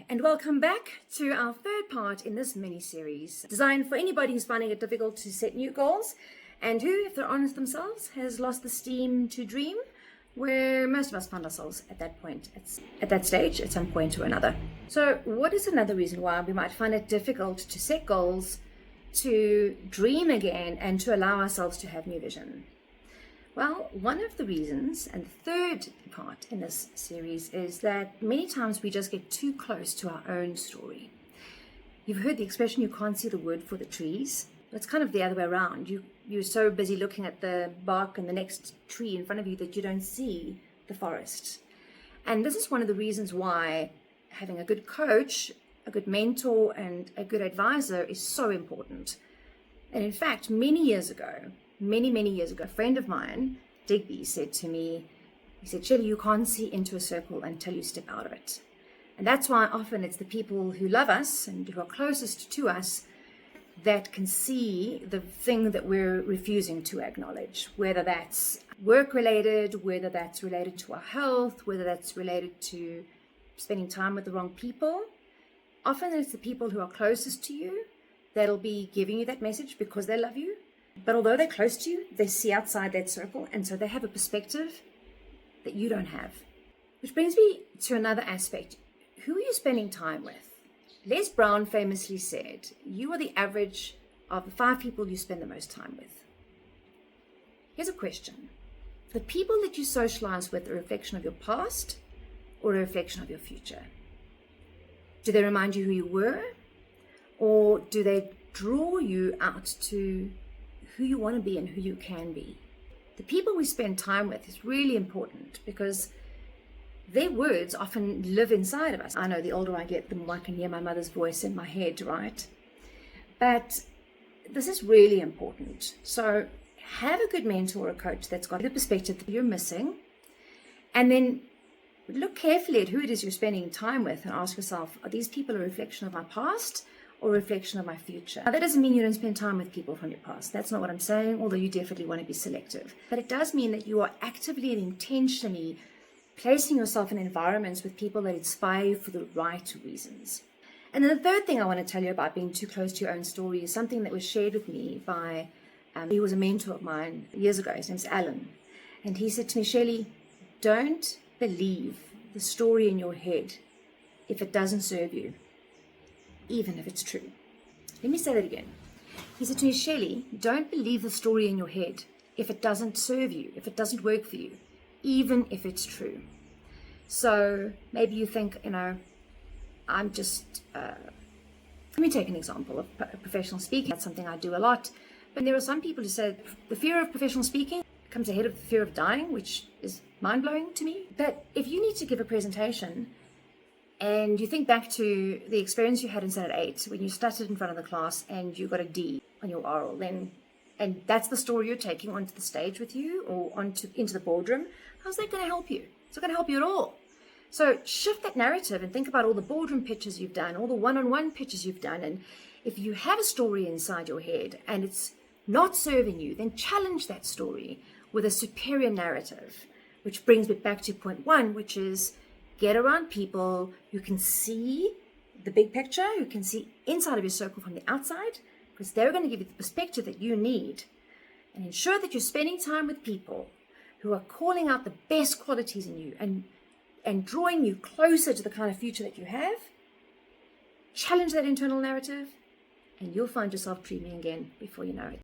and welcome back to our third part in this mini-series, designed for anybody who's finding it difficult to set new goals and who, if they're honest themselves, has lost the steam to dream, where most of us find ourselves at that point, at that stage, at some point or another. So what is another reason why we might find it difficult to set goals, to dream again, and to allow ourselves to have new vision? Well, one of the reasons, and the third part in this series, is that many times we just get too close to our own story. You've heard the expression, you can't see the wood for the trees. It's kind of the other way around. You're so busy looking at the bark and the next tree in front of you that you don't see the forest. And this is one of the reasons why having a good coach, a good mentor, and a good advisor is so important. And in fact, many years ago, a friend of mine, Digby, said to me, he said, "Shelley, you can't see into a circle until you step out of it." And that's why often it's the people who love us and who are closest to us that can see the thing that we're refusing to acknowledge, whether that's work-related, whether that's related to our health, whether that's related to spending time with the wrong people. Often it's the people who are closest to you that'll be giving you that message because they love you. But although they're close to you, they see outside that circle, and so they have a perspective that you don't have. Which brings me to another aspect. Who are you spending time with? Les Brown famously said, "You are the average of the 5 people you spend the most time with." Here's a question. The people that you socialize with are a reflection of your past or a reflection of your future? Do they remind you who you were, or do they draw you out to who you want to be and who you can be? The people we spend time with is really important because their words often live inside of us. I know the older I get, the more I can hear my mother's voice in my head, right? But this is really important. So have a good mentor or coach that's got the perspective that you're missing, and then look carefully at who it is you're spending time with and ask yourself, are these people a reflection of my past or a reflection of my future? Now, that doesn't mean you don't spend time with people from your past. That's not what I'm saying, although you definitely want to be selective. But it does mean that you are actively and intentionally placing yourself in environments with people that inspire you for the right reasons. And then the third thing I want to tell you about being too close to your own story is something that was shared with me by, he was a mentor of mine years ago. His name's Alan. And he said to me, "Shelley, don't believe the story in your head if it doesn't serve you, even if it's true." Let me say that again. He said to me, "Shelley, don't believe the story in your head if it doesn't serve you, if it doesn't work for you, even if it's true." So maybe you think, I'm just, let me take an example of professional speaking. That's something I do a lot. But there are some people who say the fear of professional speaking comes ahead of the fear of dying, which is mind-blowing to me. But if you need to give a presentation and you think back to the experience you had in Standard 8 when you stuttered in front of the class and you got a D on your oral, and that's the story you're taking onto the stage with you or into the boardroom, how's that going to help you? It's not going to help you at all. So shift that narrative and think about all the boardroom pitches you've done, all the one-on-one pitches you've done. And if you have a story inside your head and it's not serving you, then challenge that story with a superior narrative, which brings me back to point 1, which is get around people who can see the big picture, who can see inside of your circle from the outside, because they're going to give you the perspective that you need. And ensure that you're spending time with people who are calling out the best qualities in you and drawing you closer to the kind of future that you have. Challenge that internal narrative, and you'll find yourself dreaming again before you know it.